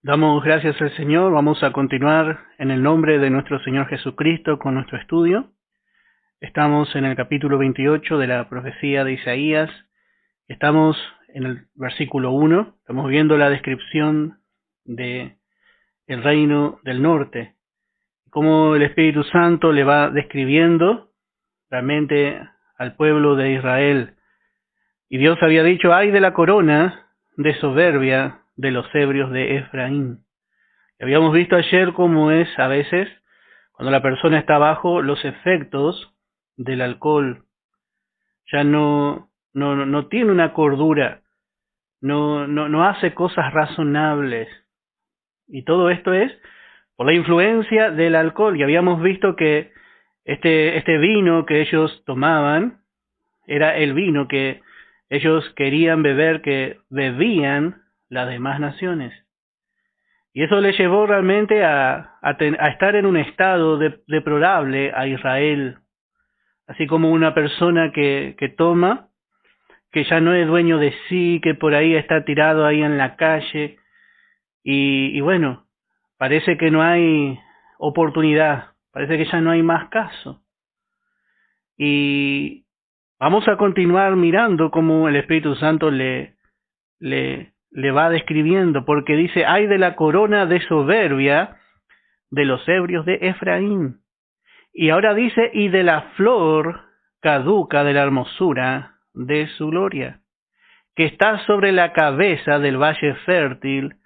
Damos gracias al Señor. Vamos a continuar en el nombre de nuestro Señor Jesucristo con nuestro estudio. Estamos en el capítulo 28 de la profecía de Isaías. Estamos en el versículo 1. Estamos viendo la descripción de el reino del norte. Cómo el Espíritu Santo le va describiendo realmente al pueblo de Israel. Y Dios había dicho: ay de la corona de soberbia de los ebrios de Efraín. Habíamos visto ayer cómo es a veces cuando la persona está bajo los efectos del alcohol. Ya no tiene una cordura, no hace cosas razonables. Y todo esto es por la influencia del alcohol. Y habíamos visto que este vino que ellos tomaban era el vino que ellos querían beber, que bebían las demás naciones. Y eso le llevó realmente a estar en un estado deplorable a Israel, así como una persona que toma, que ya no es dueño de sí, que por ahí está tirado ahí en la calle, y bueno, parece que no hay oportunidad, parece que ya no hay más caso. Y vamos a continuar mirando cómo el Espíritu Santo le va describiendo, porque dice: ay de la corona de soberbia de los ebrios de Efraín. Y ahora dice: y de la flor caduca de la hermosura de su gloria, que está sobre la cabeza del valle fértil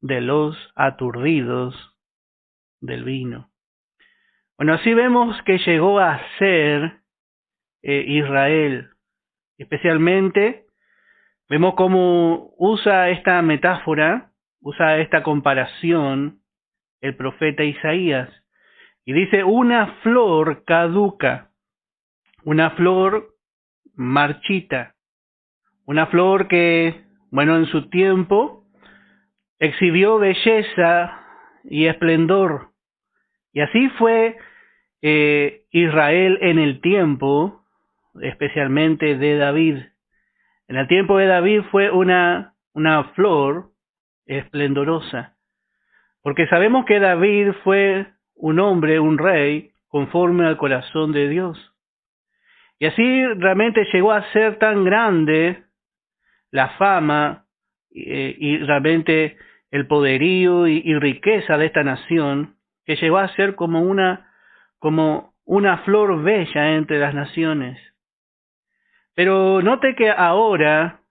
de los aturdidos del vino. Bueno, así vemos que llegó a ser Israel. Especialmente vemos cómo usa esta metáfora, usa esta comparación el profeta Isaías. Y dice: una flor caduca, una flor marchita, una flor que, bueno, en su tiempo exhibió belleza y esplendor. Y así fue Israel en el tiempo, especialmente de David. En el tiempo de David fue una flor esplendorosa, porque sabemos que David fue un hombre, un rey, conforme al corazón de Dios. Y así realmente llegó a ser tan grande la fama y realmente el poderío y riqueza de esta nación, que llegó a ser como una flor bella entre las naciones. Pero note que ahora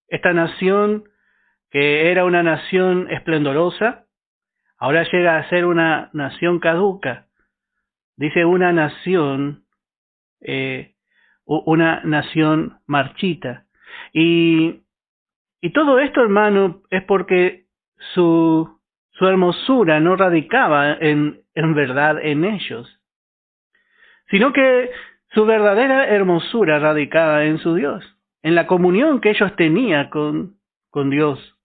esta nación, que era una nación esplendorosa, ahora llega a ser una nación caduca. Dice una nación marchita. Y todo esto, hermano, es porque su hermosura no radicaba en verdad en ellos, sino que su verdadera hermosura radicaba en su Dios, en la comunión que ellos tenían con Dios.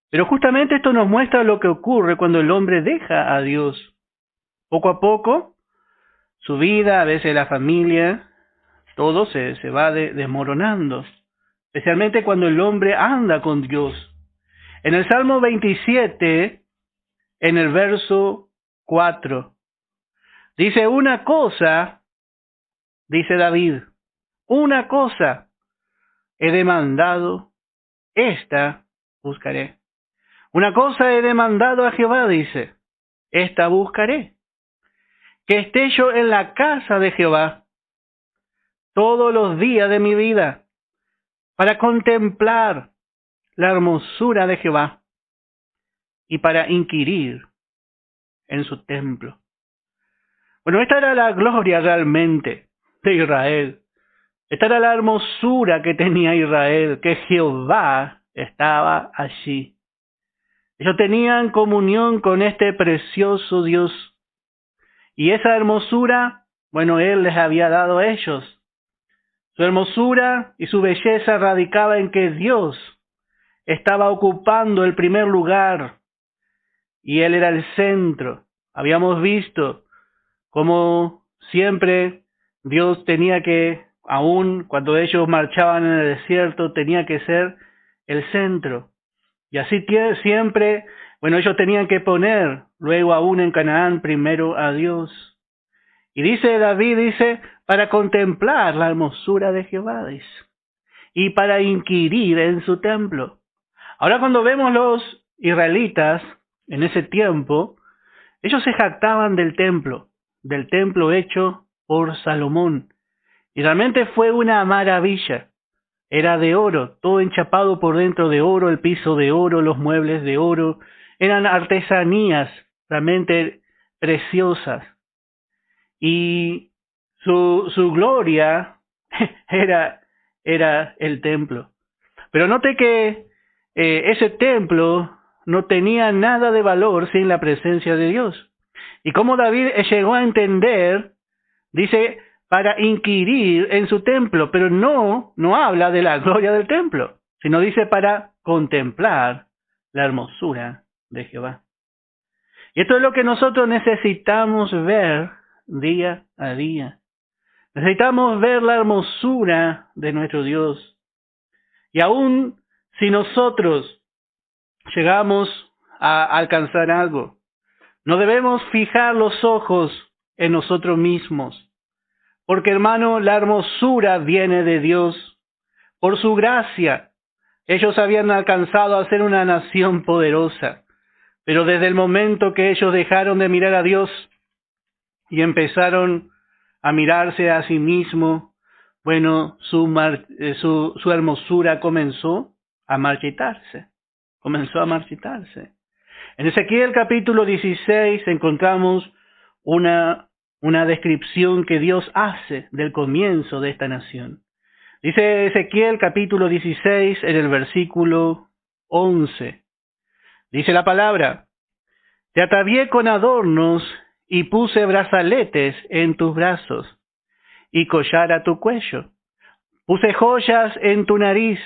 Pero justamente esto nos muestra lo que ocurre cuando el hombre deja a Dios. Poco a poco, su vida, a veces la familia, todo se va desmoronando, especialmente cuando el hombre anda con Dios. En el Salmo 27, en el verso 4, dice: una cosa, dice David, una cosa he demandado, esta buscaré. Una cosa he demandado a Jehová, dice, esta buscaré, que esté yo en la casa de Jehová todos los días de mi vida, para contemplar la hermosura de Jehová y para inquirir en su templo. Bueno, esta era la gloria realmente de Israel. Esta era la hermosura que tenía Israel, que Jehová estaba allí. Ellos tenían comunión con este precioso Dios. Y esa hermosura, bueno, Él les había dado a ellos. Su hermosura y su belleza radicaba en que Dios estaba ocupando el primer lugar y Él era el centro. Habíamos visto cómo siempre Dios tenía que, aun cuando ellos marchaban en el desierto, tenía que ser el centro. Y así siempre Bueno, ellos tenían que poner luego aún en Canaán primero a Dios. Y dice David, para contemplar la hermosura de Jehová, dice, y para inquirir en su templo. Ahora cuando vemos los israelitas en ese tiempo, ellos se jactaban del templo hecho por Salomón. Y realmente fue una maravilla. Era de oro, todo enchapado por dentro de oro, el piso de oro, los muebles de oro. Eran artesanías realmente preciosas. Y su gloria era el templo. Pero note que ese templo no tenía nada de valor sin la presencia de Dios. Y como David llegó a entender, dice, para inquirir en su templo, pero no habla de la gloria del templo, sino dice para contemplar la hermosura de Jehová. Y esto es lo que nosotros necesitamos ver día a día. Necesitamos ver la hermosura de nuestro Dios. Y aún si nosotros llegamos a alcanzar algo, no debemos fijar los ojos en nosotros mismos. Porque, hermano, la hermosura viene de Dios. Por su gracia, ellos habían alcanzado a ser una nación poderosa. Pero desde el momento que ellos dejaron de mirar a Dios y empezaron a mirarse a sí mismos, bueno, su hermosura comenzó a marchitarse. En Ezequiel capítulo 16 encontramos una descripción que Dios hace del comienzo de esta nación. Dice Ezequiel capítulo 16 en el versículo 11. Dice la palabra: te atavié con adornos y puse brazaletes en tus brazos y collar a tu cuello. Puse joyas en tu nariz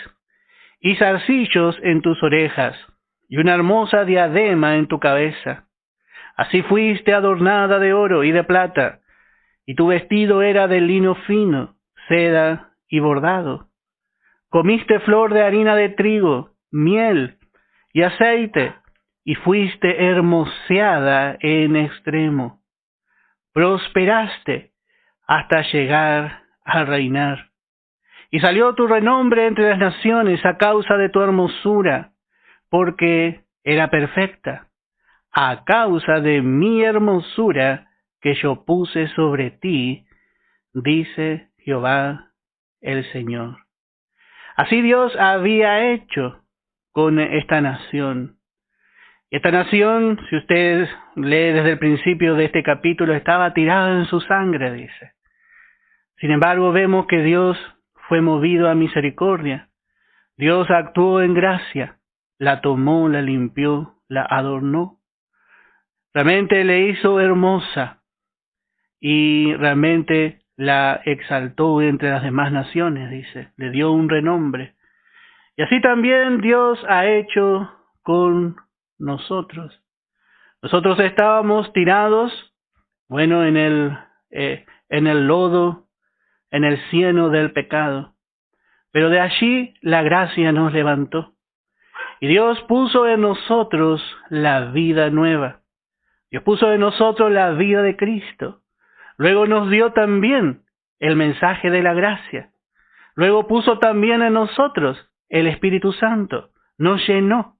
y zarcillos en tus orejas y una hermosa diadema en tu cabeza. Así fuiste adornada de oro y de plata, y tu vestido era de lino fino, seda y bordado. Comiste flor de harina de trigo, miel y aceite, y fuiste hermoseada en extremo. Prosperaste hasta llegar a reinar. Y salió tu renombre entre las naciones a causa de tu hermosura, porque era perfecta, a causa de mi hermosura que yo puse sobre ti, dice Jehová el Señor. Así Dios había hecho con esta nación. Esta nación, si usted lee desde el principio de este capítulo, estaba tirada en su sangre, dice. Sin embargo, vemos que Dios fue movido a misericordia. Dios actuó en gracia, la tomó, la limpió, la adornó. Realmente le hizo hermosa y realmente la exaltó entre las demás naciones, dice. Le dio un renombre. Y así también Dios ha hecho con nosotros. Nosotros estábamos tirados, bueno, en el lodo, en el cieno del pecado. Pero de allí la gracia nos levantó. Y Dios puso en nosotros la vida nueva. Dios puso en nosotros la vida de Cristo. Luego nos dio también el mensaje de la gracia. Luego puso también en nosotros el Espíritu Santo. Nos llenó.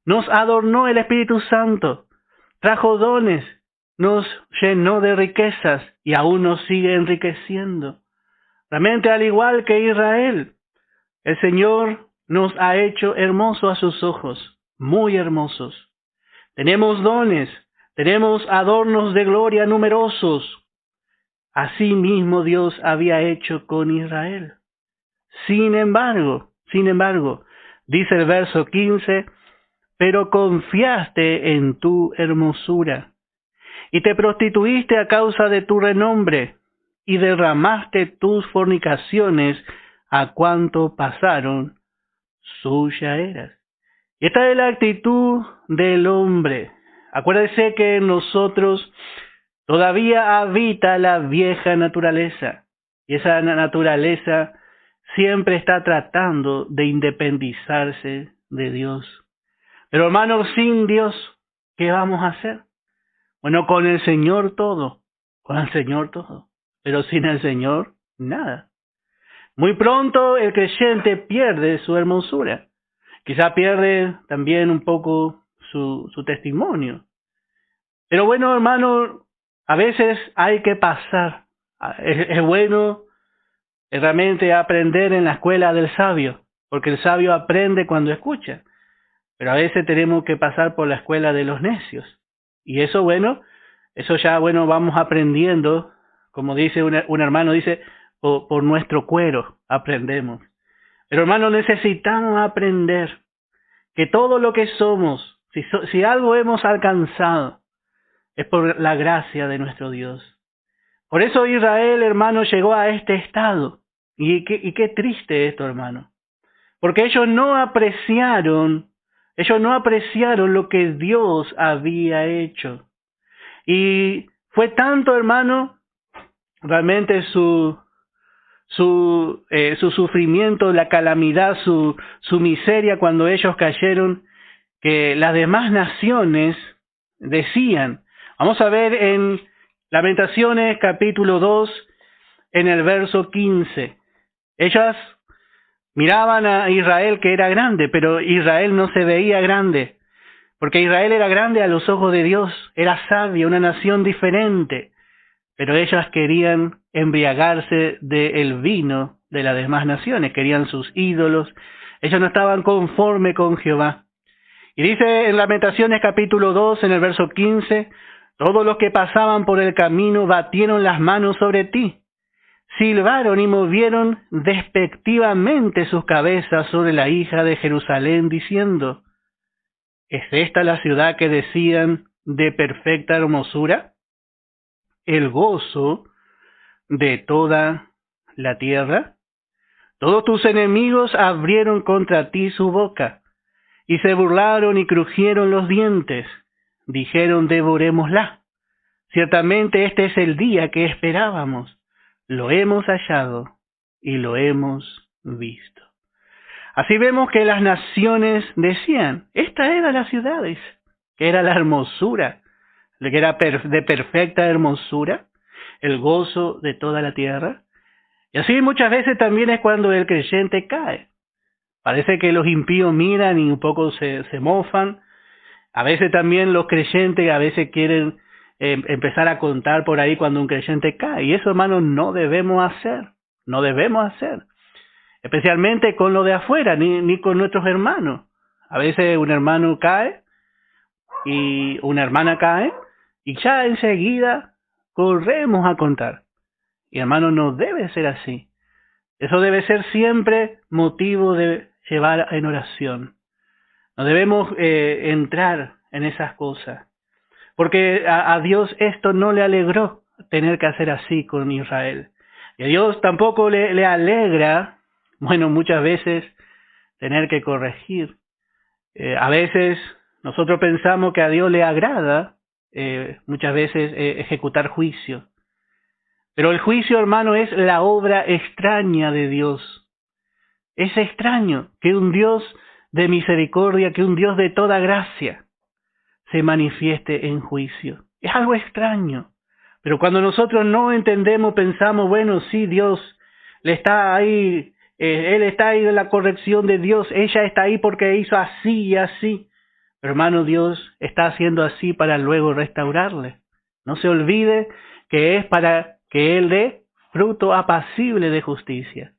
Nos adornó el Espíritu Santo. Trajo dones. Nos llenó de riquezas y aún nos sigue enriqueciendo. Realmente al igual que Israel, el Señor nos ha hecho hermosos a sus ojos, muy hermosos. Tenemos dones, tenemos adornos de gloria numerosos. Así mismo Dios había hecho con Israel. Sin embargo, dice el verso 15, pero confiaste en tu hermosura y te prostituiste a causa de tu renombre y derramaste tus fornicaciones a cuanto pasaron suya eras. Y esta es la actitud del hombre. Acuérdese que en nosotros todavía habita la vieja naturaleza. Y esa naturaleza siempre está tratando de independizarse de Dios. Pero hermanos, sin Dios, ¿qué vamos a hacer? Bueno, con el Señor todo, con el Señor todo, pero sin el Señor, nada. Muy pronto el creyente pierde su hermosura. Quizá pierde también un poco su testimonio. Pero bueno, hermano, a veces hay que pasar. Es bueno realmente aprender en la escuela del sabio, porque el sabio aprende cuando escucha. Pero a veces tenemos que pasar por la escuela de los necios. Y eso, bueno, eso ya, bueno, vamos aprendiendo, como dice un hermano, dice, por nuestro cuero aprendemos. Pero hermano, necesitamos aprender que todo lo que somos, si algo hemos alcanzado, es por la gracia de nuestro Dios. Por eso Israel, hermano, llegó a este estado. Y qué triste esto, hermano. Porque ellos no apreciaron lo que Dios había hecho. Y fue tanto, hermano, realmente su sufrimiento, la calamidad, su miseria cuando ellos cayeron, que las demás naciones decían. Vamos a ver en Lamentaciones capítulo 2, en el verso 15. Ellas miraban a Israel que era grande, pero Israel no se veía grande, porque Israel era grande a los ojos de Dios, era sabia, una nación diferente, pero ellas querían embriagarse del vino de las demás naciones, querían sus ídolos, ellos no estaban conformes con Jehová. Y dice en Lamentaciones capítulo 2, en el verso 15, todos los que pasaban por el camino batieron las manos sobre ti, silbaron y movieron despectivamente sus cabezas sobre la hija de Jerusalén, diciendo, ¿es esta la ciudad que decían de perfecta hermosura? El gozo de toda la tierra. Todos tus enemigos abrieron contra ti su boca, y se burlaron y crujieron los dientes. Dijeron, devorémosla. Ciertamente este es el día que esperábamos. Lo hemos hallado y lo hemos visto. Así vemos que las naciones decían, esta era la ciudad, que era la hermosura, que era de perfecta hermosura, el gozo de toda la tierra. Y así muchas veces también es cuando el creyente cae. Parece que los impíos miran y un poco se mofan. A veces también los creyentes a veces quieren empezar a contar por ahí cuando un creyente cae. Y eso, hermanos, no debemos hacer. No debemos hacer. Especialmente con lo de afuera, ni con nuestros hermanos. A veces un hermano cae y una hermana cae y ya enseguida corremos a contar. Y hermano, no debe ser así. Eso debe ser siempre motivo de llevar en oración. No debemos entrar en esas cosas. Porque a Dios esto no le alegró tener que hacer así con Israel. Y a Dios tampoco le alegra, bueno, muchas veces tener que corregir. A veces nosotros pensamos que a Dios le agrada muchas veces ejecutar juicio. Pero el juicio, hermano, es la obra extraña de Dios. Es extraño que un Dios de misericordia, que un Dios de toda gracia se manifieste en juicio. Es algo extraño. Pero cuando nosotros no entendemos, pensamos, bueno, sí, Dios le está ahí, Él está ahí en la corrección de Dios, ella está ahí porque hizo así y así. Pero hermano, Dios está haciendo así para luego restaurarle. No se olvide que es para que Él dé fruto apacible de justicia.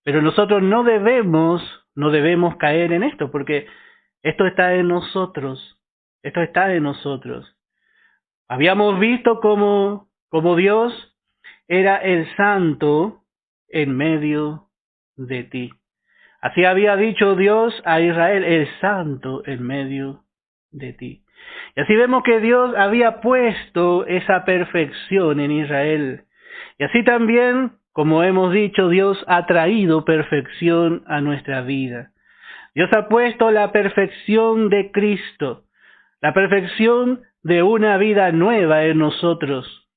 Pero nosotros no debemos caer en esto, porque esto está en nosotros. Esto está en nosotros. Habíamos visto cómo Dios era el santo en medio de ti. Así había dicho Dios a Israel, el santo en medio de ti. Y así vemos que Dios había puesto esa perfección en Israel. Y así también, como hemos dicho, Dios ha traído perfección a nuestra vida. Dios ha puesto la perfección de Cristo, la perfección de una vida nueva en nosotros.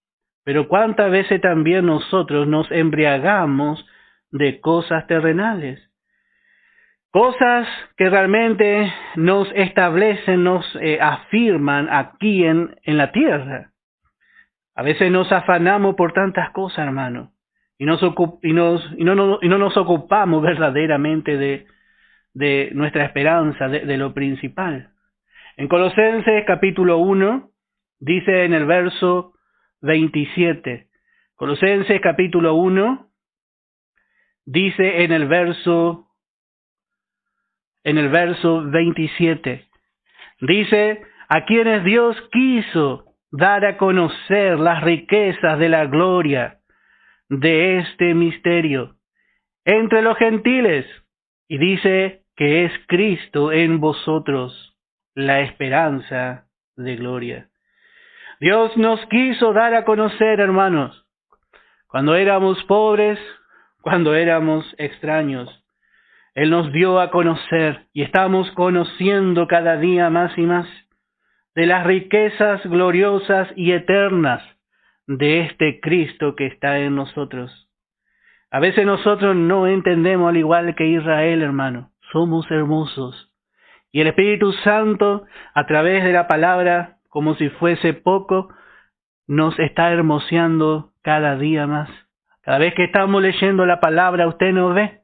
Pero cuántas veces también nosotros nos embriagamos de cosas terrenales. Cosas que realmente nos establecen, nos afirman aquí en la tierra. A veces nos afanamos por tantas cosas, hermano, y no nos ocupamos verdaderamente de nuestra esperanza, de lo principal. En Colosenses capítulo 1, dice en el verso 27. Colosenses capítulo 1, dice en el verso 27. Dice, a quienes Dios quiso dar a conocer las riquezas de la gloria de este misterio entre los gentiles. Y dice que es Cristo en vosotros, la esperanza de gloria. Dios nos quiso dar a conocer, hermanos, cuando éramos pobres, cuando éramos extraños. Él nos dio a conocer y estamos conociendo cada día más y más de las riquezas gloriosas y eternas de este Cristo que está en nosotros. A veces nosotros no entendemos, al igual que Israel, hermano, somos hermosos. Y el Espíritu Santo, a través de la palabra, como si fuese poco, nos está hermoseando cada día más. Cada vez que estamos leyendo la palabra, usted no ve.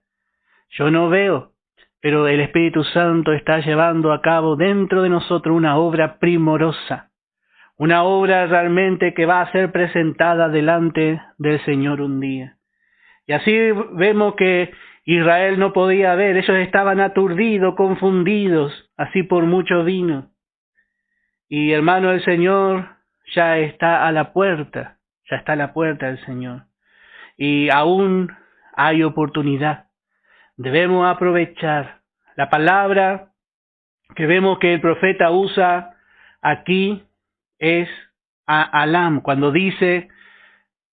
Yo no veo, pero el Espíritu Santo está llevando a cabo dentro de nosotros una obra primorosa, una obra realmente que va a ser presentada delante del Señor un día. Y así vemos que Israel no podía ver, ellos estaban aturdidos, confundidos, así por mucho vino. Y hermano, el Señor ya está a la puerta el Señor. Y aún hay oportunidad. Debemos aprovechar la palabra que vemos que el profeta usa aquí es alam. Cuando dice,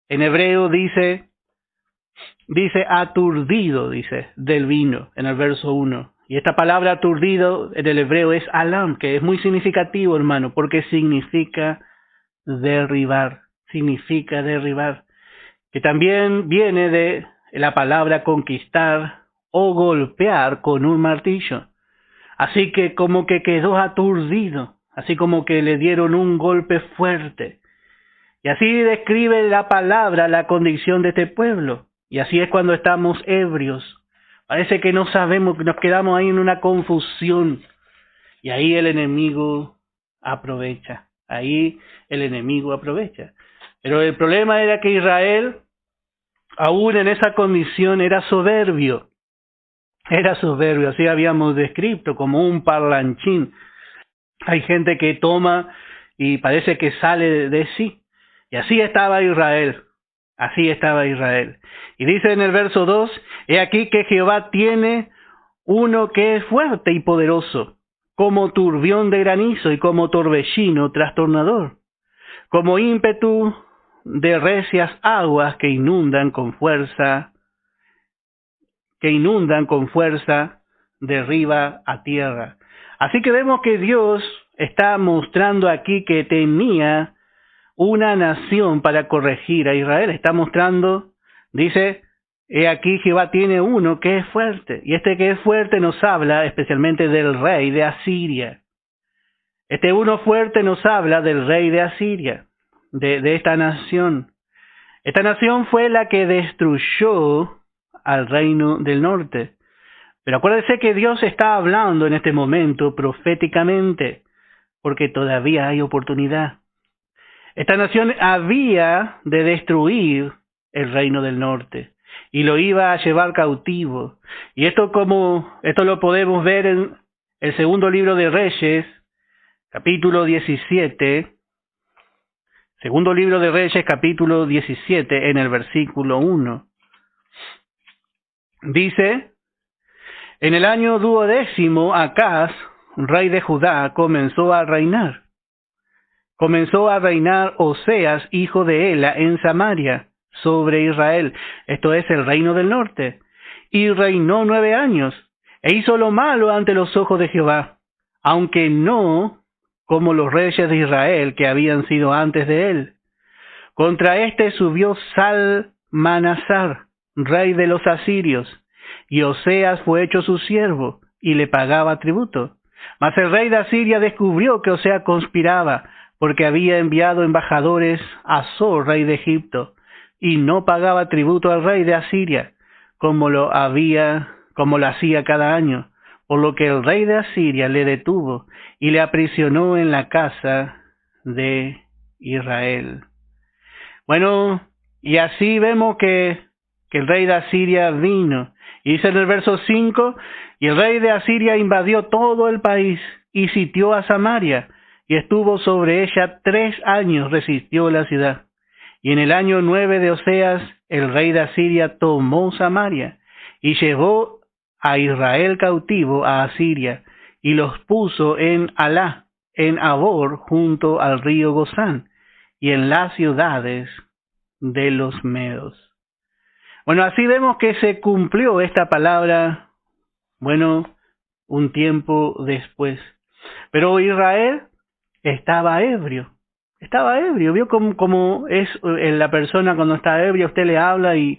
en hebreo dice aturdido, dice, del vino, en el verso 1. Y esta palabra aturdido en el hebreo es alam, que es muy significativo, hermano, porque significa derribar, que también viene de la palabra conquistar o golpear con un martillo. Así que como que quedó aturdido, así como que le dieron un golpe fuerte. Y así describe la palabra la condición de este pueblo. Y así es cuando estamos ebrios. Parece que no sabemos, nos quedamos ahí en una confusión. Y ahí el enemigo aprovecha. Pero el problema era que Israel, aún en esa condición, era soberbio, así habíamos descrito, como un parlanchín. Hay gente que toma y parece que sale de sí. Y así estaba Israel. Y dice en el verso 2, he aquí que Jehová tiene uno que es fuerte y poderoso, como turbión de granizo y como torbellino trastornador, como ímpetu de recias aguas que inundan con fuerza de arriba a tierra. Así que vemos que Dios está mostrando aquí que tenía una nación para corregir a Israel. Está mostrando, dice, he aquí Jehová tiene uno que es fuerte. Y este que es fuerte nos habla especialmente del rey de Asiria. Este uno fuerte nos habla del rey de Asiria, de esta nación. Esta nación fue la que destruyó al reino del norte. Pero acuérdense que Dios está hablando en este momento proféticamente, porque todavía hay oportunidad. Esta nación había de destruir el reino del norte y lo iba a llevar cautivo. Y esto lo podemos ver en el segundo libro de Reyes, capítulo 17. Segundo libro de Reyes, capítulo 17, en el versículo 1. Dice, en el año 12, Acaz, rey de Judá, comenzó a reinar. Oseas, hijo de Ela, en Samaria, sobre Israel. Esto es el reino del norte. Y reinó 9 años, e hizo lo malo ante los ojos de Jehová, aunque no como los reyes de Israel que habían sido antes de él. Contra este subió Salmanasar, rey de los asirios, y Oseas fue hecho su siervo, y le pagaba tributo. Mas el rey de Asiria descubrió que Osea conspiraba, porque había enviado embajadores a So, rey de Egipto, y no pagaba tributo al rey de Asiria, como lo hacía cada año, por lo que el rey de Asiria le detuvo y le aprisionó en la casa de Israel. Bueno, y así vemos que el rey de Asiria vino. Y dice en el verso 5, y el rey de Asiria invadió todo el país y sitió a Samaria, y estuvo sobre ella 3 años, resistió la ciudad. Y en el año 9 de Oseas, el rey de Asiria tomó Samaria, y llevó a Israel cautivo a Asiria, y los puso en Alá, en Abor, junto al río Gozán, y en las ciudades de los medos. Bueno, así vemos que se cumplió esta palabra, bueno, un tiempo después. Pero Israel estaba ebrio. Vio cómo es la persona cuando está ebria, usted le habla y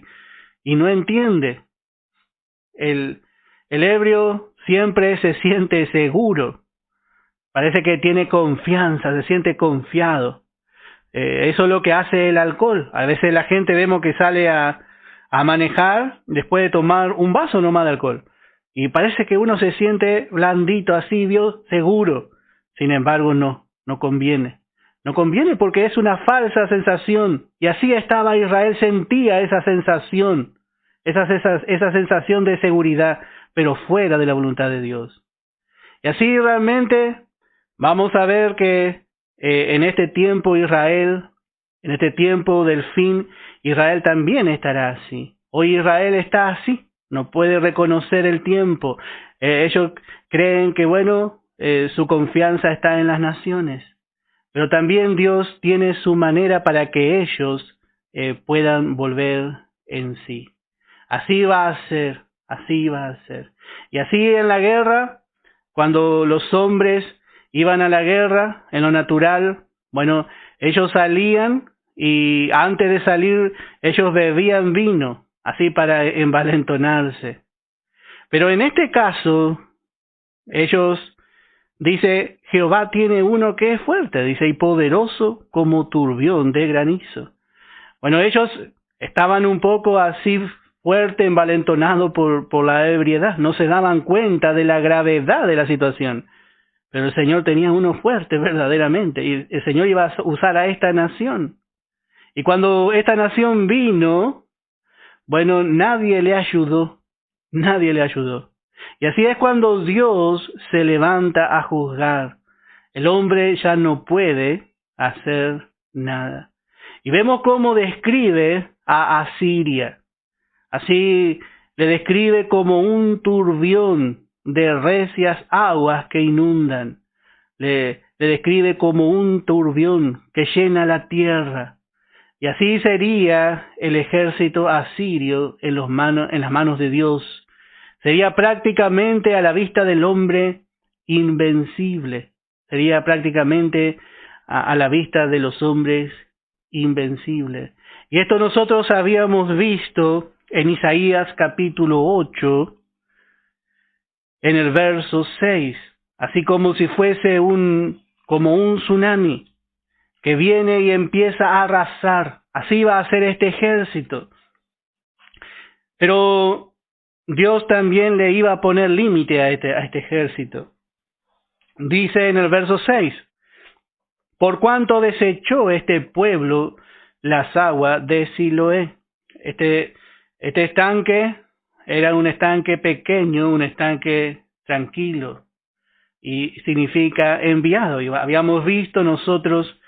no entiende. El ebrio siempre se siente seguro. Parece que tiene confianza, se siente confiado. Eso es lo que hace el alcohol. A veces la gente vemos que sale a manejar después de tomar un vaso nomás de alcohol. Y parece que uno se siente blandito, así, Dios, seguro. Sin embargo, no conviene. No conviene porque es una falsa sensación. Y así estaba Israel, sentía esa sensación, esa sensación de seguridad, pero fuera de la voluntad de Dios. Y así realmente vamos a ver que en este tiempo Israel, en este tiempo del fin, Israel también estará así. Hoy Israel está así, no puede reconocer el tiempo. Ellos creen que, su confianza está en las naciones. Pero también Dios tiene su manera para que ellos puedan volver en sí. Así va a ser, así va a ser. Y así en la guerra, cuando los hombres iban a la guerra, en lo natural, ellos salían y antes de salir ellos bebían vino, así para envalentonarse. Pero en este caso, dice, Jehová tiene uno que es fuerte, dice, y poderoso como turbión de granizo. Ellos estaban un poco así fuerte, envalentonados por la ebriedad, no se daban cuenta de la gravedad de la situación. Pero el Señor tenía uno fuerte verdaderamente, y el Señor iba a usar a esta nación. Y cuando esta nación vino, nadie le ayudó. Y así es cuando Dios se levanta a juzgar. El hombre ya no puede hacer nada. Y vemos cómo describe a Asiria. Así le describe como un turbión de recias aguas que inundan. Le describe como un turbión que llena la tierra. Y así sería el ejército asirio en las manos de Dios. Sería prácticamente a la vista del hombre invencible. Sería prácticamente a la vista de los hombres invencibles. Y esto nosotros habíamos visto en Isaías capítulo 8, en el verso 6. Así como si fuese como un tsunami que viene y empieza a arrasar. Así va a ser este ejército. Pero Dios también le iba a poner límite a este ejército. Dice en el verso 6, por cuanto desechó este pueblo las aguas de Siloé. Este estanque era un estanque pequeño, un estanque tranquilo, y significa enviado. Y habíamos visto nosotros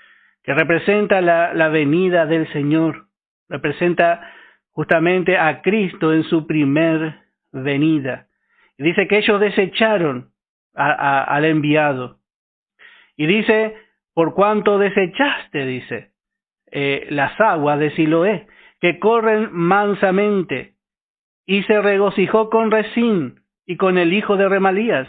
que representa la venida del Señor, representa justamente a Cristo en su primer venida. Y dice que ellos desecharon al enviado. Y dice, por cuanto desechaste, dice, las aguas de Siloé, que corren mansamente, y se regocijó con Rezín y con el hijo de Remalías.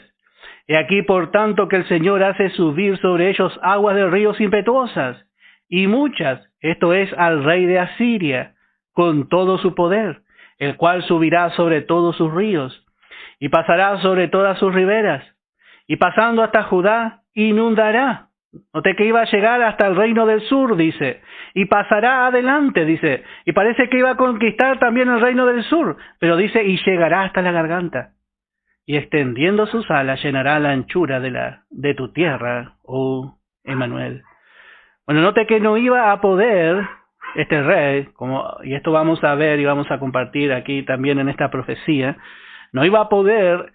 Y aquí, por tanto, que el Señor hace subir sobre ellos aguas de ríos impetuosas, y muchas, esto es, al rey de Asiria, con todo su poder, el cual subirá sobre todos sus ríos. y pasará sobre todas sus riberas, y pasando hasta Judá, inundará. Noté que iba a llegar hasta el reino del sur, dice, y pasará adelante, dice, y parece que iba a conquistar también el reino del sur, pero dice, y llegará hasta la garganta, y extendiendo sus alas llenará la anchura de tu tierra, oh Emmanuel. Bueno, note que no iba a poder este rey, y esto vamos a ver y vamos a compartir aquí también en esta profecía, no iba a poder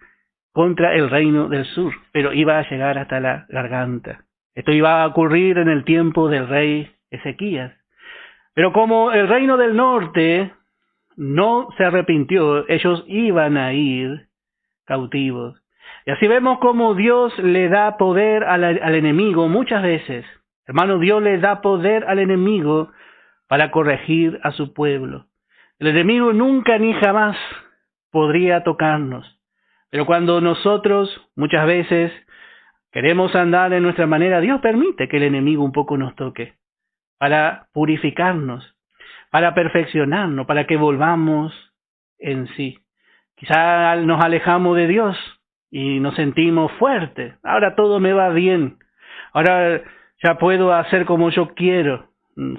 contra el reino del sur, pero iba a llegar hasta la garganta. Esto iba a ocurrir en el tiempo del rey Ezequías. Pero como el reino del norte no se arrepintió, ellos iban a ir cautivos. Y así vemos cómo Dios le da poder al enemigo muchas veces. Hermano, Dios le da poder al enemigo para corregir a su pueblo. El enemigo nunca ni jamás podría tocarnos. Pero cuando nosotros muchas veces queremos andar en nuestra manera, Dios permite que el enemigo un poco nos toque para purificarnos, para perfeccionarnos, para que volvamos en sí. Quizá nos alejamos de Dios y nos sentimos fuertes. Ahora todo me va bien. Ahora ya puedo hacer como yo quiero.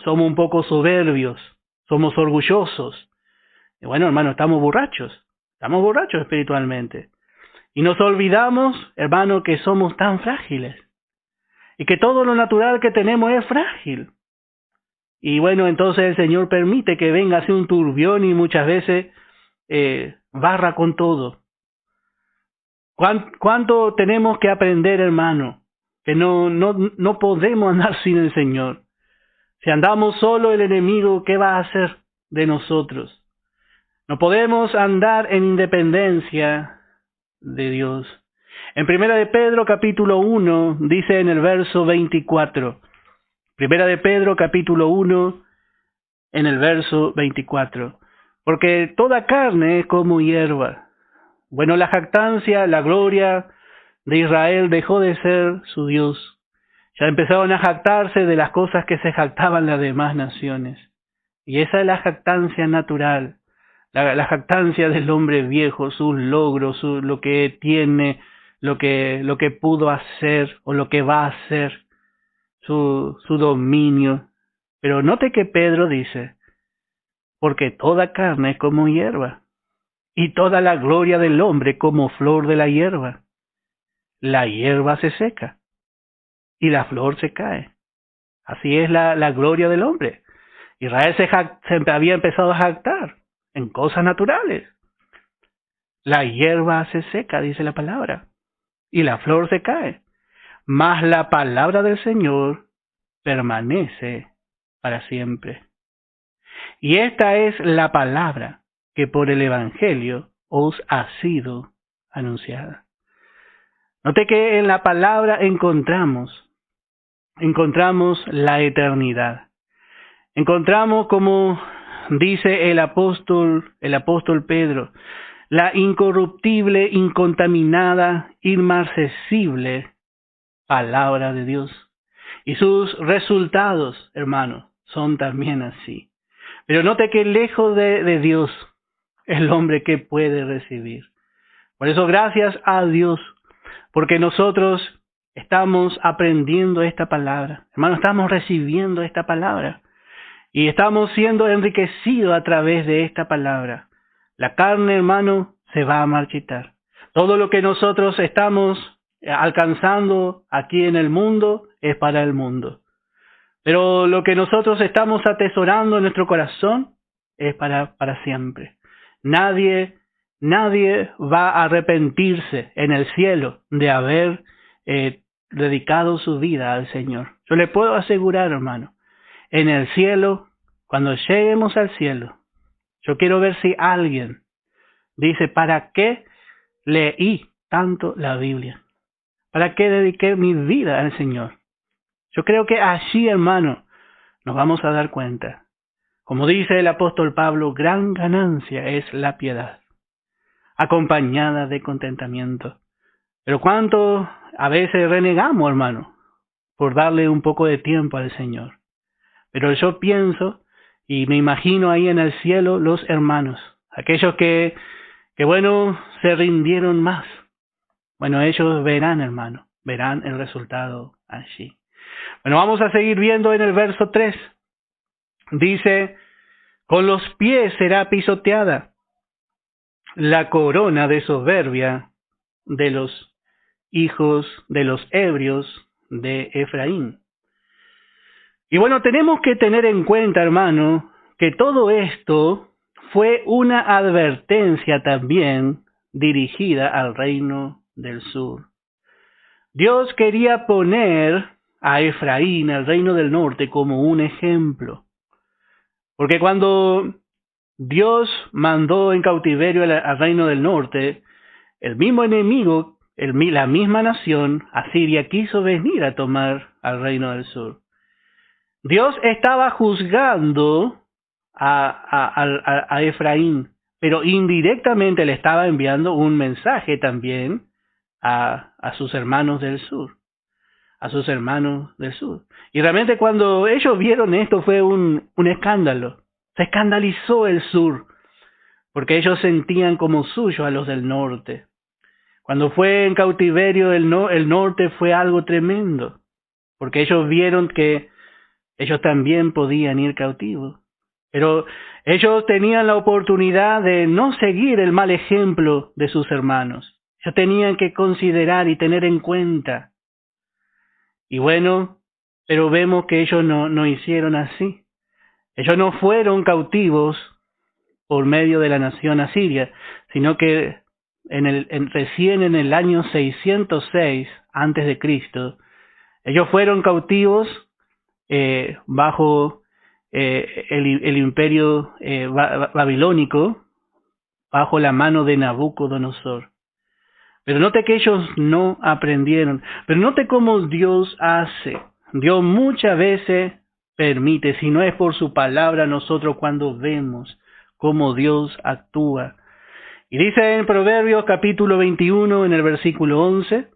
Somos un poco soberbios, somos orgullosos. Y bueno, hermano, estamos borrachos espiritualmente. Y nos olvidamos, hermano, que somos tan frágiles. Y que todo lo natural que tenemos es frágil. Y bueno, entonces el Señor permite que venga así un turbión y muchas veces barra con todo. ¿Cuánto tenemos que aprender, hermano? Que no podemos andar sin el Señor. Si andamos solo, el enemigo, ¿qué va a hacer de nosotros? No podemos andar en independencia de Dios. En Primera de Pedro capítulo 1 dice en el verso 24. Primera de Pedro capítulo 1 en el verso 24. Porque toda carne es como hierba. Bueno, la jactancia, la gloria de Israel dejó de ser su Dios. Ya empezaron a jactarse de las cosas que se jactaban las demás naciones. Y esa es la jactancia natural. La jactancia del hombre viejo, sus logros, lo que tiene, lo que pudo hacer o lo que va a hacer, su dominio. Pero note que Pedro dice, porque toda carne es como hierba, y toda la gloria del hombre como flor de la hierba. La hierba se seca, y la flor se cae. Así es la gloria del hombre. Israel se había empezado a jactar en cosas naturales. La hierba se seca, dice la palabra, y la flor se cae. Mas la palabra del Señor permanece para siempre. Y esta es la palabra que por el Evangelio os ha sido anunciada. Note que en la palabra encontramos la eternidad. Encontramos, como dice el apóstol Pedro, la incorruptible, incontaminada, inmarcesible palabra de Dios. Y sus resultados, hermanos, son también así. Pero note que lejos de Dios, el hombre que puede recibir. Por eso, gracias a Dios, porque nosotros estamos aprendiendo esta palabra. Hermanos, estamos recibiendo esta palabra. Y estamos siendo enriquecidos a través de esta palabra. La carne, hermano, se va a marchitar. Todo lo que nosotros estamos alcanzando aquí en el mundo es para el mundo. Pero lo que nosotros estamos atesorando en nuestro corazón es para siempre. Nadie va a arrepentirse en el cielo de haber dedicado su vida al Señor. Yo le puedo asegurar, hermano, en el cielo, cuando lleguemos al cielo, yo quiero ver si alguien dice, ¿para qué leí tanto la Biblia? ¿Para qué dediqué mi vida al Señor? Yo creo que allí, hermano, nos vamos a dar cuenta. Como dice el apóstol Pablo, gran ganancia es la piedad, acompañada de contentamiento. Pero cuánto a veces renegamos, hermano, por darle un poco de tiempo al Señor. Pero yo pienso y me imagino ahí en el cielo los hermanos, aquellos que que bueno, se rindieron más. Bueno, ellos verán, hermano, verán el resultado allí. Bueno, vamos a seguir viendo en el verso 3. Dice, con los pies será pisoteada la corona de soberbia de los hijos de los ebrios de Efraín. Y bueno, tenemos que tener en cuenta, hermano, que todo esto fue una advertencia también dirigida al reino del sur. Dios quería poner a Efraín, al reino del norte, como un ejemplo. Porque cuando Dios mandó en cautiverio al reino del norte, el mismo enemigo, la misma nación, Asiria, quiso venir a tomar al reino del sur. Dios estaba juzgando a Efraín, pero indirectamente le estaba enviando un mensaje también a sus hermanos del sur. A sus hermanos del sur. Y realmente cuando ellos vieron esto fue un escándalo. Se escandalizó el sur, porque ellos sentían como suyo a los del norte. Cuando fue en cautiverio el norte fue algo tremendo, porque ellos vieron que ellos también podían ir cautivos. Pero ellos tenían la oportunidad de no seguir el mal ejemplo de sus hermanos. Ellos tenían que considerar y tener en cuenta. Y bueno, pero vemos que ellos no hicieron así. Ellos no fueron cautivos por medio de la nación asiria, sino que recién en el año 606 antes de Cristo, ellos fueron cautivos bajo el imperio babilónico, bajo la mano de Nabucodonosor. Pero note que ellos no aprendieron. Pero note cómo Dios hace. Dios muchas veces permite, si no es por su palabra, nosotros cuando vemos cómo Dios actúa. Y dice en Proverbios capítulo 21, en el versículo 11,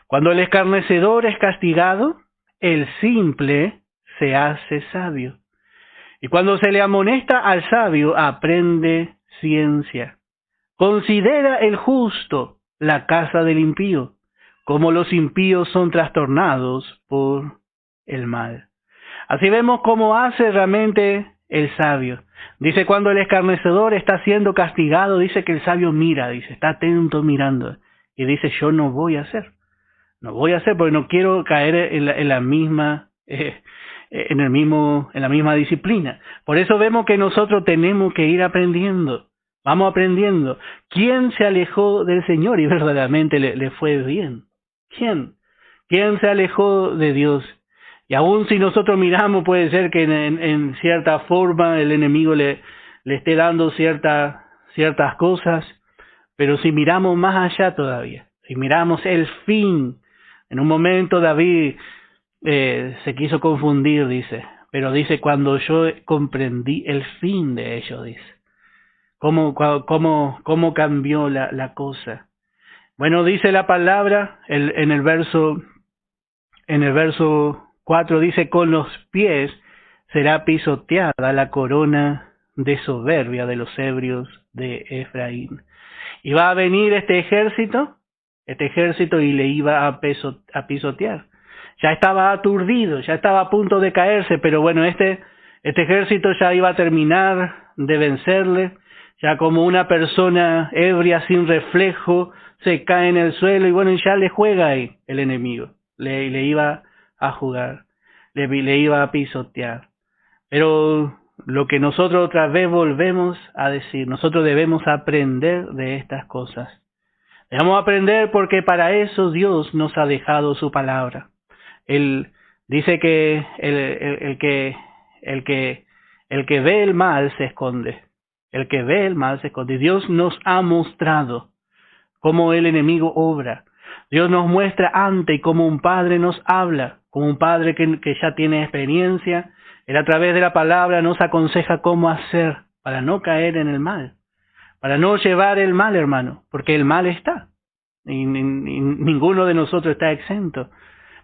cuando el escarnecedor es castigado, el simple se hace sabio. Y cuando se le amonesta al sabio, aprende ciencia. Considera el justo la casa del impío, como los impíos son trastornados por el mal. Así vemos cómo hace realmente el sabio. Dice, cuando el escarnecedor está siendo castigado, dice que el sabio mira, dice, está atento mirando. Y dice, yo no voy a hacer. No voy a hacer porque no quiero caer en la misma disciplina. Por eso vemos que nosotros tenemos que ir aprendiendo. Vamos aprendiendo. ¿Quién se alejó del Señor y verdaderamente le fue bien? ¿Quién? ¿Quién se alejó de Dios? Y aún si nosotros miramos, puede ser que en cierta forma el enemigo le esté dando ciertas cosas, pero si miramos más allá todavía, si miramos el fin, en un momento David se quiso confundir, dice, pero dice, cuando yo comprendí el fin de ellos, dice, cómo cambió la cosa. Bueno, dice la palabra en el verso 4, dice, con los pies será pisoteada la corona de soberbia de los ebrios de Efraín. Y va a venir este ejército y le iba a pisotear. Ya estaba aturdido, ya estaba a punto de caerse, pero bueno, este ejército ya iba a terminar de vencerle. Ya como una persona ebria sin reflejo se cae en el suelo y bueno, ya le juega ahí el enemigo. Le iba a jugar, le iba a pisotear. Pero lo que nosotros otra vez volvemos a decir, nosotros debemos aprender de estas cosas. Debemos aprender porque para eso Dios nos ha dejado su palabra. Él dice que el que ve el mal se esconde. El que ve el mal se esconde. Dios nos ha mostrado cómo el enemigo obra. Dios nos muestra antes cómo un padre nos habla, como un padre que ya tiene experiencia. Él a través de la palabra nos aconseja cómo hacer para no caer en el mal, para no llevar el mal, hermano, porque el mal está. Y ninguno de nosotros está exento.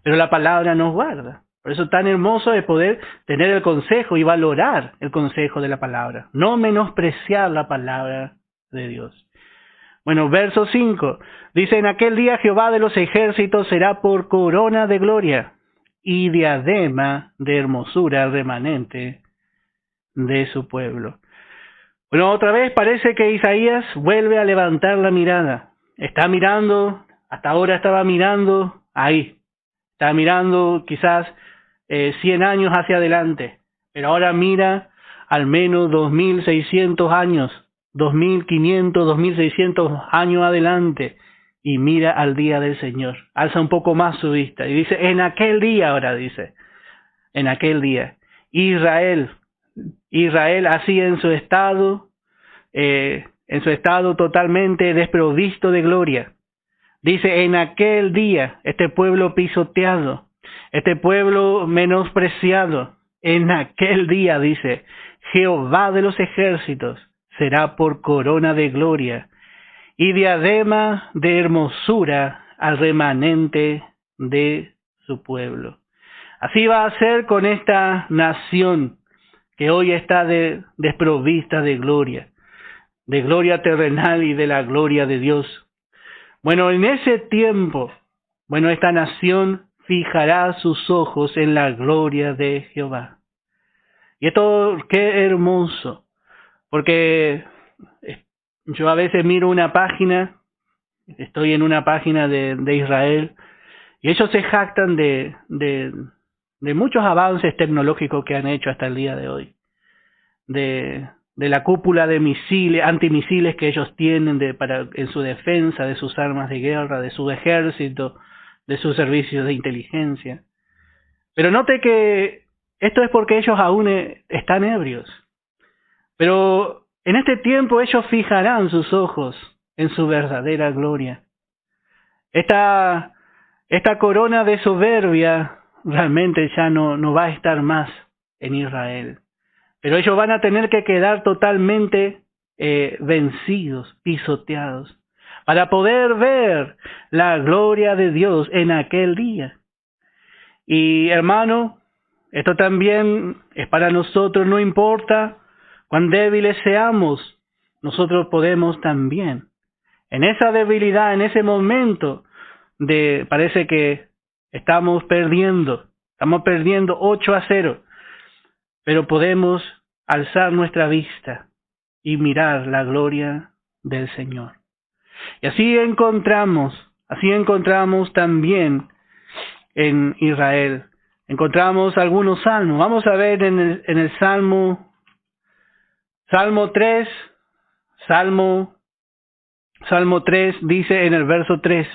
Pero la palabra nos guarda. Por eso es tan hermoso de poder tener el consejo y valorar el consejo de la palabra. No menospreciar la palabra de Dios. Bueno, verso 5. Dice, en aquel día Jehová de los ejércitos será por corona de gloria y diadema de hermosura remanente de su pueblo. Bueno, otra vez parece que Isaías vuelve a levantar la mirada. Está mirando, hasta ahora estaba mirando ahí. Está mirando quizás 100 años hacia adelante. Pero ahora mira al menos 2600 años, 2500, 2600 años adelante. Y mira al día del Señor. Alza un poco más su vista. Y dice, en aquel día, ahora dice, en aquel día, Israel así en su estado totalmente desprovisto de gloria. Dice, en aquel día, este pueblo pisoteado, este pueblo menospreciado, en aquel día, dice, Jehová de los ejércitos será por corona de gloria y diadema de hermosura al remanente de su pueblo. Así va a ser con esta nación que hoy está desprovista de gloria terrenal y de la gloria de Dios. Bueno, en ese tiempo, esta nación fijará sus ojos en la gloria de Jehová. Y esto, qué hermoso, porque yo a veces miro una página, estoy en una página de Israel, y ellos se jactan de muchos avances tecnológicos que han hecho hasta el día de hoy. De la cúpula de misiles, antimisiles que ellos tienen en su defensa, de sus armas de guerra, de su ejército, de sus servicios de inteligencia. Pero note que esto es porque ellos aún están ebrios. Pero en este tiempo ellos fijarán sus ojos en su verdadera gloria. Esta corona de soberbia realmente ya no va a estar más en Israel. Pero ellos van a tener que quedar totalmente vencidos, pisoteados, para poder ver la gloria de Dios en aquel día. Y hermano, esto también es para nosotros, no importa cuán débiles seamos, nosotros podemos también. En esa debilidad, en ese momento, parece que estamos perdiendo 8-0. Pero podemos alzar nuestra vista y mirar la gloria del Señor. Y así encontramos también en Israel. Encontramos algunos salmos. Vamos a ver en el Salmo 3. Salmo 3 dice en el verso 3.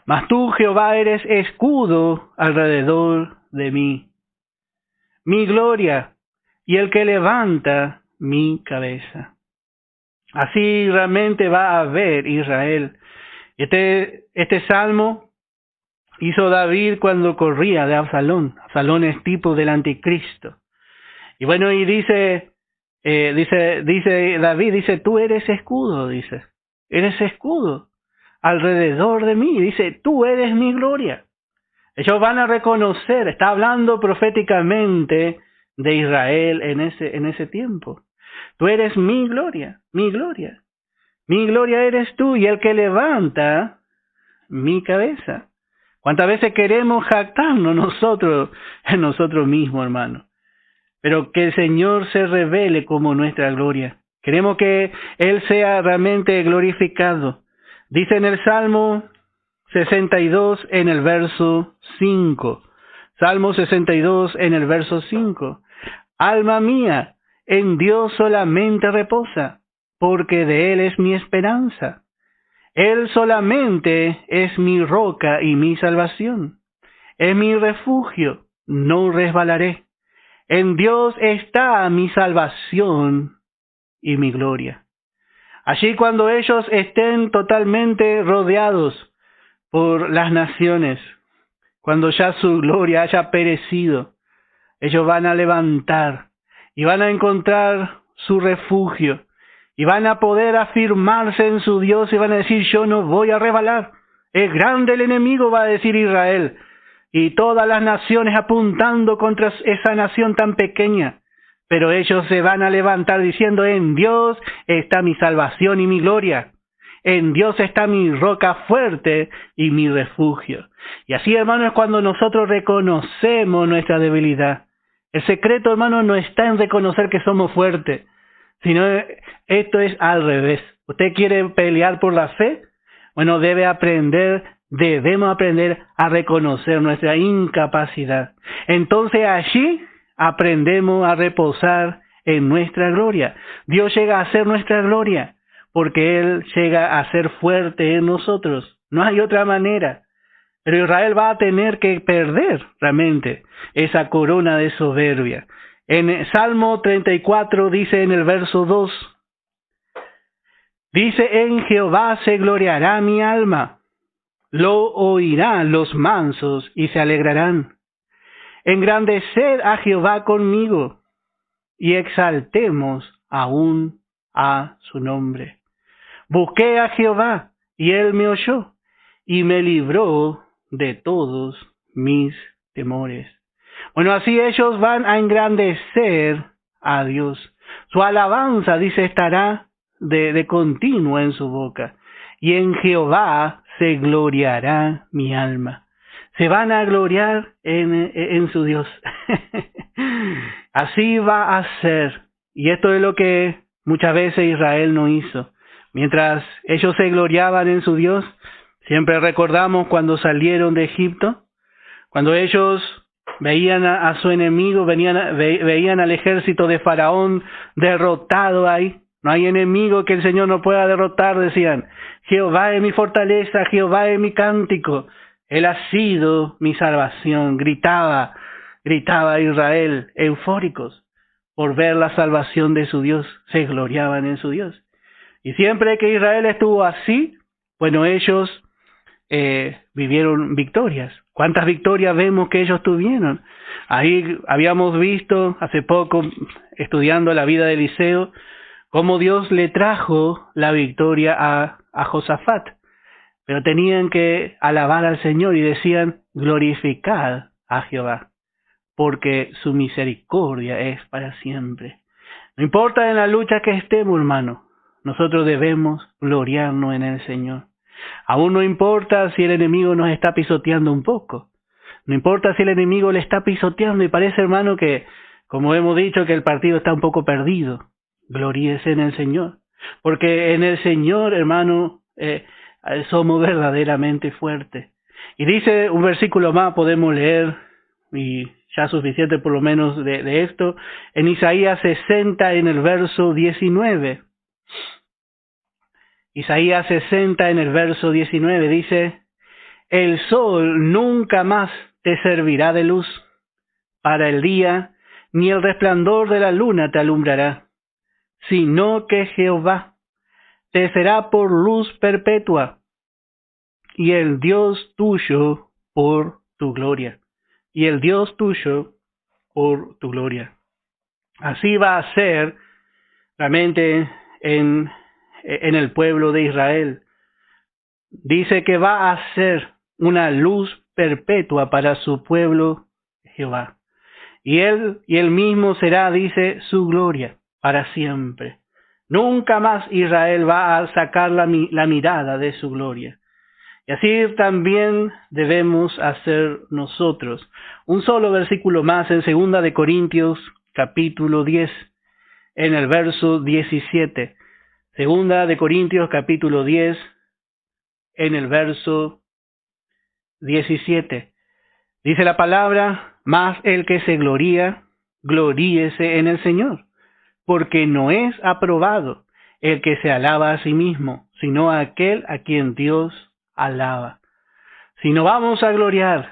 Mas tú, Jehová, eres escudo alrededor de mí, mi gloria y el que levanta mi cabeza. Así realmente va a ver Israel. Este salmo hizo David cuando corría de Absalón. Absalón es tipo del anticristo. Y bueno, y dice David, tú eres escudo, eres escudo alrededor de mí. Dice, tú eres mi gloria. Ellos van a reconocer, está hablando proféticamente de Israel en ese tiempo. Tú eres mi gloria, mi gloria. Mi gloria eres tú y el que levanta mi cabeza. ¿Cuántas veces queremos jactarnos en nosotros mismos, hermano? Pero que el Señor se revele como nuestra gloria. Queremos que Él sea realmente glorificado. Dice en el Salmo 62 en el verso 5. Salmo 62 en el verso 5. Alma mía, en Dios solamente reposa, porque de Él es mi esperanza. Él solamente es mi roca y mi salvación. Es mi refugio, no resbalaré. En Dios está mi salvación y mi gloria. Allí cuando ellos estén totalmente rodeados por las naciones, cuando ya su gloria haya perecido, ellos van a levantar y van a encontrar su refugio y van a poder afirmarse en su Dios y van a decir, yo no voy a resbalar. Es grande el enemigo, va a decir Israel, y todas las naciones apuntando contra esa nación tan pequeña. Pero ellos se van a levantar diciendo, en Dios está mi salvación y mi gloria. En Dios está mi roca fuerte y mi refugio. Y así, hermano, es cuando nosotros reconocemos nuestra debilidad. El secreto, hermano, no está en reconocer que somos fuertes, sino esto es al revés. ¿Usted quiere pelear por la fe? Bueno, debemos aprender a reconocer nuestra incapacidad. Entonces allí aprendemos a reposar en nuestra gloria. Dios llega a ser nuestra gloria porque Él llega a ser fuerte en nosotros. No hay otra manera. Pero Israel va a tener que perder realmente esa corona de soberbia. En Salmo 34 dice en el verso 2, dice: en Jehová se gloriará mi alma, lo oirán los mansos y se alegrarán. Engrandeced a Jehová conmigo y exaltemos aún a su nombre. Busqué a Jehová y él me oyó y me libró de todos mis temores. Bueno, así ellos van a engrandecer a Dios. Su alabanza, dice, estará de continuo en su boca. Y en Jehová se gloriará mi alma. Se van a gloriar en su Dios. Así va a ser. Y esto es lo que muchas veces Israel no hizo. Mientras ellos se gloriaban en su Dios, siempre recordamos cuando salieron de Egipto, cuando ellos veían a su enemigo, veían al ejército de Faraón derrotado ahí. No hay enemigo que el Señor no pueda derrotar, decían. Jehová es mi fortaleza, Jehová es mi cántico. Él ha sido mi salvación. Gritaba Israel, eufóricos por ver la salvación de su Dios. Se gloriaban en su Dios. Y siempre que Israel estuvo así, bueno, ellos vivieron victorias. ¿Cuántas victorias vemos que ellos tuvieron? Ahí habíamos visto hace poco, estudiando la vida de Eliseo, cómo Dios le trajo la victoria a Josafat. Pero tenían que alabar al Señor y decían: glorificad a Jehová, porque su misericordia es para siempre. No importa en la lucha que estemos, hermano, nosotros debemos gloriarnos en el Señor. Aún no importa si el enemigo nos está pisoteando un poco. No importa si el enemigo le está pisoteando y parece, hermano, que, como hemos dicho, que el partido está un poco perdido. Gloríese en el Señor. Porque en el Señor, hermano, somos verdaderamente fuertes. Y dice un versículo más, podemos leer, y ya suficiente por lo menos de esto, en Isaías 60 en el verso 19. Isaías 60 en el verso 19 dice: el sol nunca más te servirá de luz para el día, ni el resplandor de la luna te alumbrará, sino que Jehová te será por luz perpetua, y el Dios tuyo por tu gloria. Y el Dios tuyo por tu gloria. Así va a ser realmente en el pueblo de Israel. Dice que va a ser una luz perpetua para su pueblo Jehová. Y él mismo será, dice, su gloria para siempre. Nunca más Israel va a sacar la mirada de su gloria. Y así también debemos hacer nosotros. Un solo versículo más en 2 de Corintios, capítulo 10, en el verso 17. 2 de Corintios, capítulo 10, en el verso 17. Dice la palabra: mas el que se gloría, gloríese en el Señor, porque no es aprobado el que se alaba a sí mismo, sino aquel a quien Dios alaba. Si no vamos a gloriar,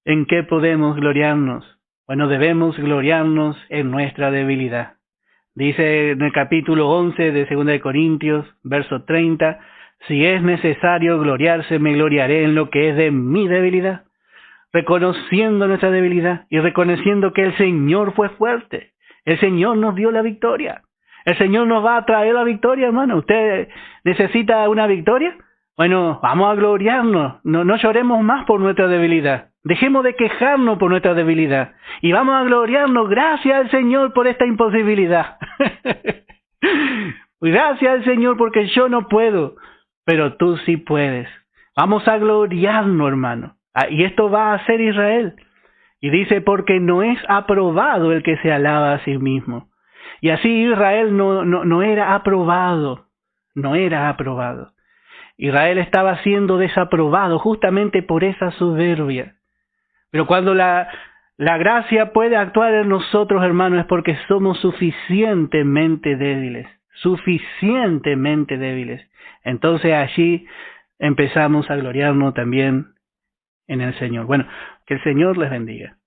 ¿en qué podemos gloriarnos? Bueno, debemos gloriarnos en nuestra debilidad. Dice en el capítulo 11 de 2 de Corintios, verso 30, si es necesario gloriarse, me gloriaré en lo que es de mi debilidad, reconociendo nuestra debilidad y reconociendo que el Señor fue fuerte. El Señor nos dio la victoria. El Señor nos va a traer la victoria, hermano. ¿Usted necesita una victoria? Bueno, vamos a gloriarnos. No lloremos más por nuestra debilidad. Dejemos de quejarnos por nuestra debilidad. Y vamos a gloriarnos. Gracias al Señor por esta imposibilidad. Gracias al Señor porque yo no puedo, pero tú sí puedes. Vamos a gloriarnos, hermano. Y esto va a hacer Israel. Y dice, porque no es aprobado el que se alaba a sí mismo. Y así Israel no era aprobado. No era aprobado. Israel estaba siendo desaprobado justamente por esa soberbia. Pero cuando la gracia puede actuar en nosotros, hermanos, es porque somos suficientemente débiles. Suficientemente débiles. Entonces allí empezamos a gloriarnos también en el Señor. Bueno, que el Señor les bendiga.